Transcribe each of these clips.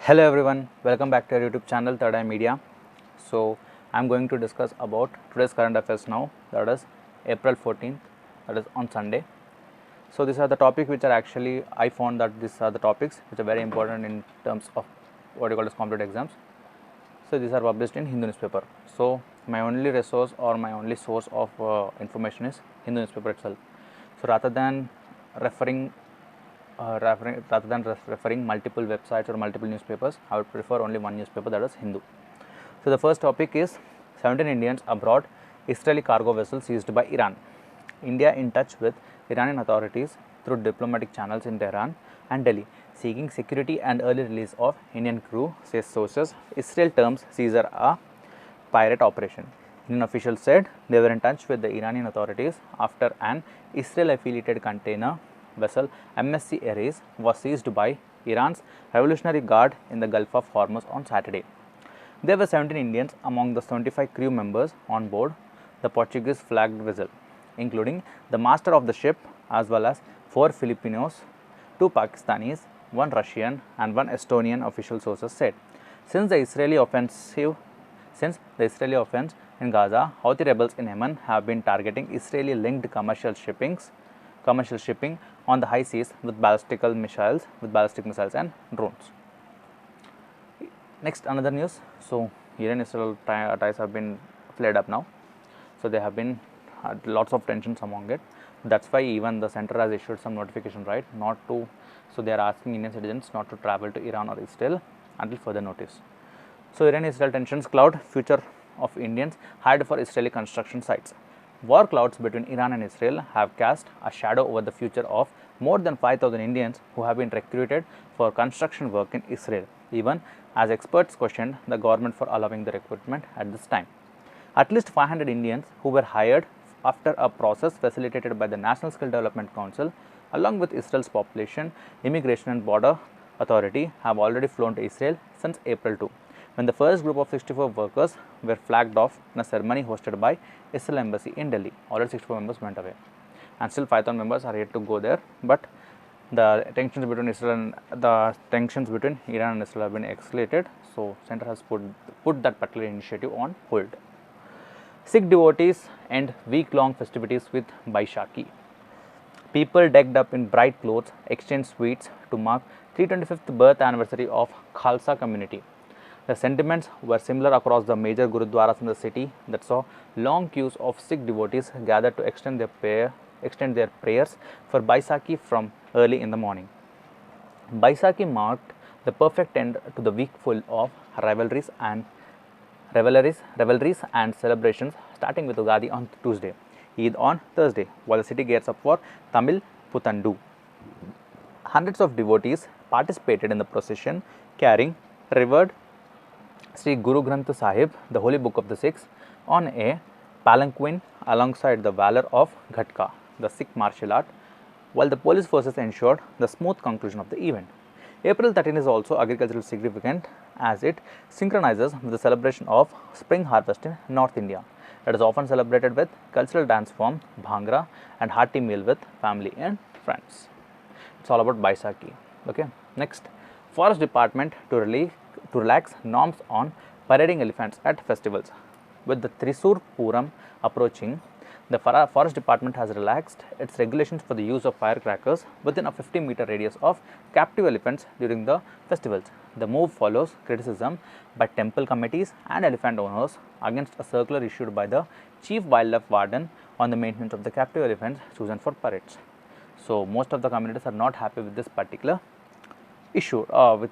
Hello everyone, welcome back to our YouTube channel Third Eye Media. So I am going to discuss about today's current affairs now, that is April 14th, that is on Sunday. So these are the topics which are actually, I found that these are the topics which are very important in terms of what you call as competitive exams. So these are published in Hindu newspaper. So my only resource or my only source of information is Hindu newspaper itself. So rather than referring referring multiple websites or multiple newspapers, I would prefer only one newspaper, that is Hindu. So the first topic is 17 Indians abroad, Israeli cargo vessel seized by Iran. India in touch with Iranian authorities through diplomatic channels in Tehran and Delhi, seeking security and early release of Indian crew, says sources. Israel terms seizure a pirate operation. Indian officials said they were in touch with the Iranian authorities after an Israel affiliated container vessel MSC Ares was seized by Iran's Revolutionary Guard in the Gulf of Hormuz on Saturday. There were 17 Indians among the 75 crew members on board the Portuguese flagged vessel, including the master of the ship as well as 4 Filipinos, 2 Pakistanis, 1 Russian and 1 Estonian, official sources said. Since the Israeli offense in Gaza, Houthi rebels in Yemen have been targeting Israeli linked commercial shipping on the high seas with ballistic missiles and drones. Next, another news. So Iran-Israel ties have been flared up now. So there have been lots of tensions among it. That's why even the center has issued some notification, right? So they are asking Indian citizens not to travel to Iran or Israel until further notice. So Iran-Israel tensions cloud future of Indians hired for Israeli construction sites. War clouds between Iran and Israel have cast a shadow over the future of more than 5,000 Indians who have been recruited for construction work in Israel, even as experts questioned the government for allowing the recruitment at this time. At least 500 Indians who were hired after a process facilitated by the National Skill Development Council, along with Israel's Population, Immigration and Border Authority, have already flown to Israel since April 2. When the first group of 64 workers were flagged off in a ceremony hosted by Israel Embassy in Delhi. Already 64 members went away and still 5,000 members are yet to go there, but the tensions between Iran and Israel have been escalated, so center has put that particular initiative on hold. Sikh devotees end week-long festivities with Baishakhi. People decked up in bright clothes exchanged sweets to mark 325th birth anniversary of Khalsa community. The sentiments were similar across the major gurudwaras in the city that saw long queues of Sikh devotees gathered to extend their prayers for Baisakhi from early in the morning. Baisakhi marked the perfect end to the week full of revelries and celebrations, starting with Ugadi on Tuesday, Eid on Thursday, while the city gears up for Tamil Puthandu. Hundreds of devotees participated in the procession carrying revered Sri Guru Granth Sahib, the holy book of the Sikhs, on a palanquin alongside the valor of Ghatka, the Sikh martial art, while the police forces ensured the smooth conclusion of the event. April 13 is also agriculturally significant as it synchronizes with the celebration of spring harvest in North India. It is often celebrated with cultural dance form Bhangra and hearty meal with family and friends. It's all about Baisakhi. Okay. Next, Forest Department to relax norms on parading elephants at festivals. With the Thrissur Puram approaching, the Forest Department has relaxed its regulations for the use of firecrackers within a 50-meter radius of captive elephants during the festivals. The move follows criticism by temple committees and elephant owners against a circular issued by the Chief Wildlife Warden on the maintenance of the captive elephants chosen for parades. So most of the communities are not happy with this particular issue, with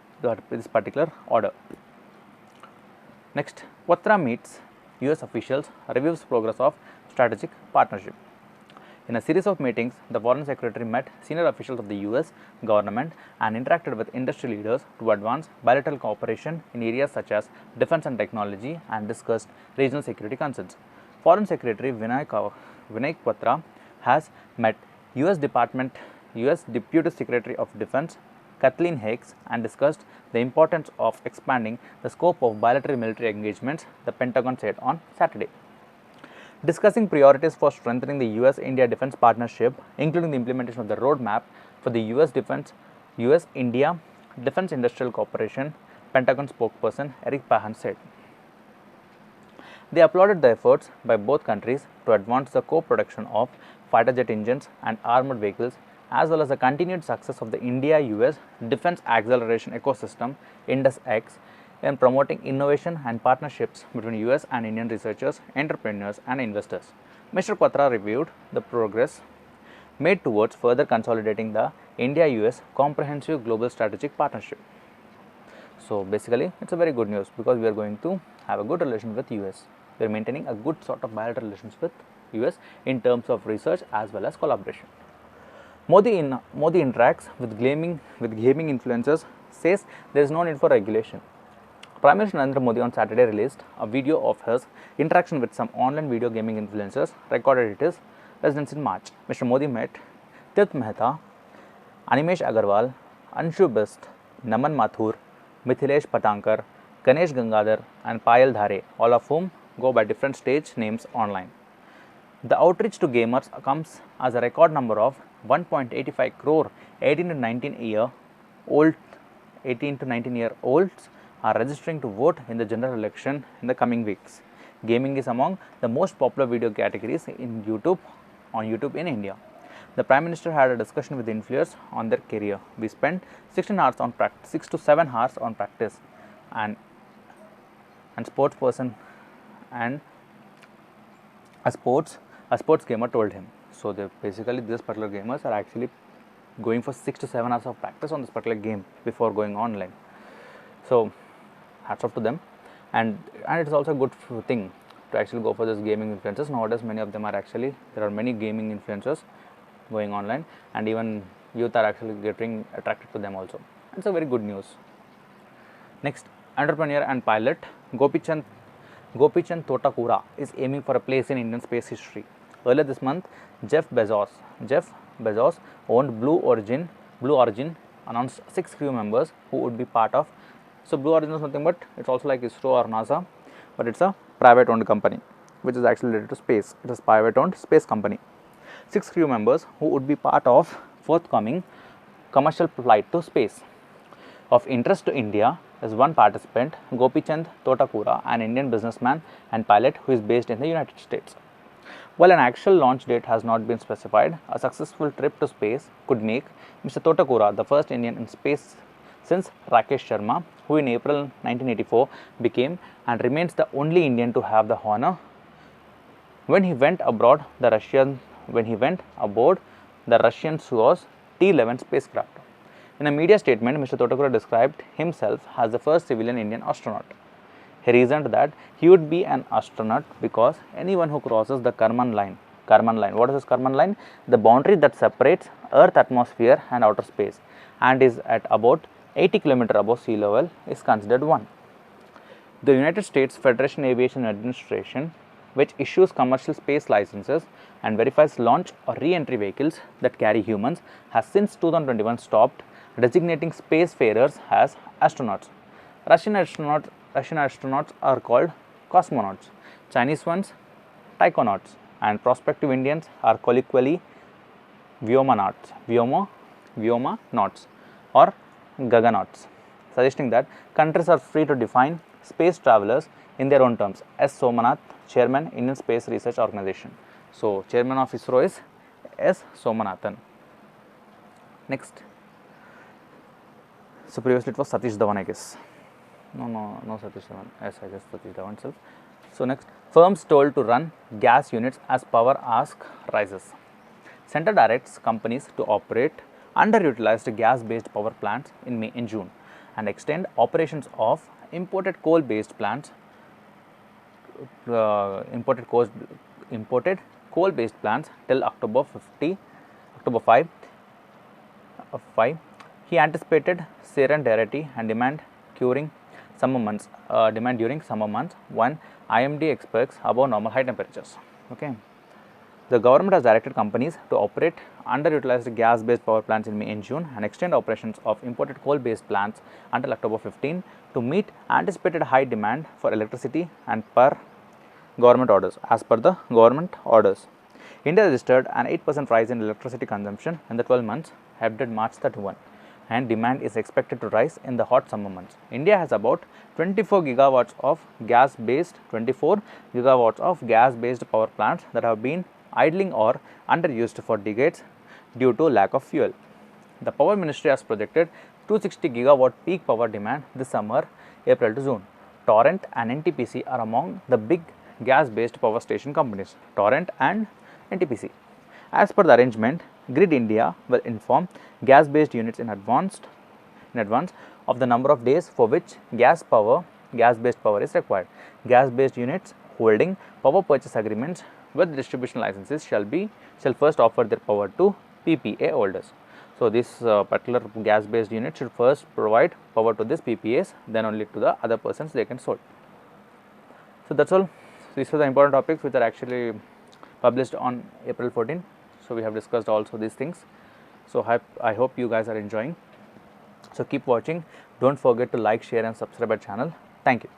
this particular order. Next, Quatra meets US officials, reviews progress of strategic partnership. In a series of meetings, the Foreign Secretary met senior officials of the US government and interacted with industry leaders to advance bilateral cooperation in areas such as defense and technology and discussed regional security concerns. Foreign Secretary Vinay Quatra has met US Deputy Secretary of Defense Kathleen Hicks and discussed the importance of expanding the scope of bilateral military engagements, the Pentagon said on Saturday. Discussing priorities for strengthening the US-India defense partnership, including the implementation of the roadmap for the US-India Defense Industrial Cooperation, Pentagon spokesperson Eric Pahan said. They applauded the efforts by both countries to advance the co-production of fighter jet engines and armored vehicles, as well as the continued success of the India-US Defense Acceleration Ecosystem INDUS-X in promoting innovation and partnerships between US and Indian researchers, entrepreneurs and investors. Mr. Patra reviewed the progress made towards further consolidating the India-US comprehensive global strategic partnership. So basically, it's a very good news because we are going to have a good relation with US. We are maintaining a good sort of bilateral relations with US in terms of research as well as collaboration. Modi interacts with gaming influencers, says there is no need for regulation. Prime Minister Narendra Modi on Saturday released a video of his interaction with some online video gaming influencers recorded at his residence in March. Mr. Modi met Tirth Mehta, Animesh Agarwal, Anshu Bist, Naman Mathur, Mithilesh Patankar, Ganesh Gangadhar and Payal Dhare, all of whom go by different stage names online. The outreach to gamers comes as a record number of 1.85 crore 18 to 19 year olds are registering to vote in the general election in the coming weeks. Gaming is among the most popular video categories in on YouTube in India. The Prime Minister had a discussion with the influencers on their career. We spent 6 to 7 hours on practice and sports person and a sports gamer told him. So basically these particular gamers are actually going for 6 to 7 hours of practice on this particular game before going online. So hats off to them, and it's also a good thing to actually go for this gaming influencers. Nowadays many of them are actually, there are many gaming influencers going online and even youth are actually getting attracted to them also. It's a very good news. Next, entrepreneur and pilot Gopichand Totakura is aiming for a place in Indian space history. Earlier this month, Jeff Bezos owned Blue Origin announced 6 crew members who would be part of. So Blue Origin is nothing but it's also like ISRO or NASA, but it's a private owned company which is actually related to space. It is a private owned space company. 6 crew members who would be part of forthcoming commercial flight to space. Of interest to India is one participant, Gopichand Totakura, an Indian businessman and pilot who is based in the United States. While an actual launch date has not been specified, a successful trip to space could make Mr. Totakura the first Indian in space since Rakesh Sharma, who in April 1984 became and remains the only Indian to have the honor when he went aboard the Russian Soyuz T-11 spacecraft. In a media statement, Mr. Totakura described himself as the first civilian Indian astronaut. He reasoned that he would be an astronaut because anyone who crosses the Karman line, what is this Karman line? The boundary that separates Earth atmosphere and outer space and is at about 80 km above sea level is considered one. The United States Federation Aviation Administration, which issues commercial space licenses and verifies launch or re-entry vehicles that carry humans, has since 2021 stopped designating spacefarers as astronauts. Russian astronauts are called cosmonauts, Chinese ones taikonauts, and prospective Indians are colloquially vyomanauts or gaganauts, suggesting that countries are free to define space travelers in their own terms. S. Somanath, Chairman, Indian Space Research Organization. So, Chairman of ISRO is S. Somanathan. Next. So, previously it was Satish Dhawan, I guess. No Satish Dhawan. Yes, I guess Satish Dhawan itself. So, next. Firms told to run gas units as power ask rises. Centre directs companies to operate underutilized gas-based power plants in May and June and extend operations of imported coal-based plants till October 5. He anticipated serenity and demand during summer months when IMD expects above normal high temperatures. Okay. The government has directed companies to operate underutilized gas-based power plants in May and June and extend operations of imported coal-based plants until October 15 to meet anticipated high demand for electricity and as per the government orders. India registered an 8% rise in electricity consumption in the 12 months ended March 31. and demand is expected to rise in the hot summer months. India has about 24 gigawatts of gas-based power plants that have been idling or underused for decades due to lack of fuel. The Power Ministry has projected 260 gigawatt peak power demand this summer, April to June. Torrent and NTPC are among the big gas-based power station companies. Torrent and NTPC. As per the arrangement, Grid India will inform gas-based units in advance of the number of days for which gas-based power is required. Gas-based units holding power purchase agreements with distribution licenses shall first offer their power to PPA holders. So, this particular gas-based unit should first provide power to this PPAs, then only to the other persons they can sold. So, that is all. These are the important topics which are actually published on April 14. So, we have discussed also these things. So, I hope you guys are enjoying. So, keep watching. Don't forget to like, share and subscribe our channel. Thank you.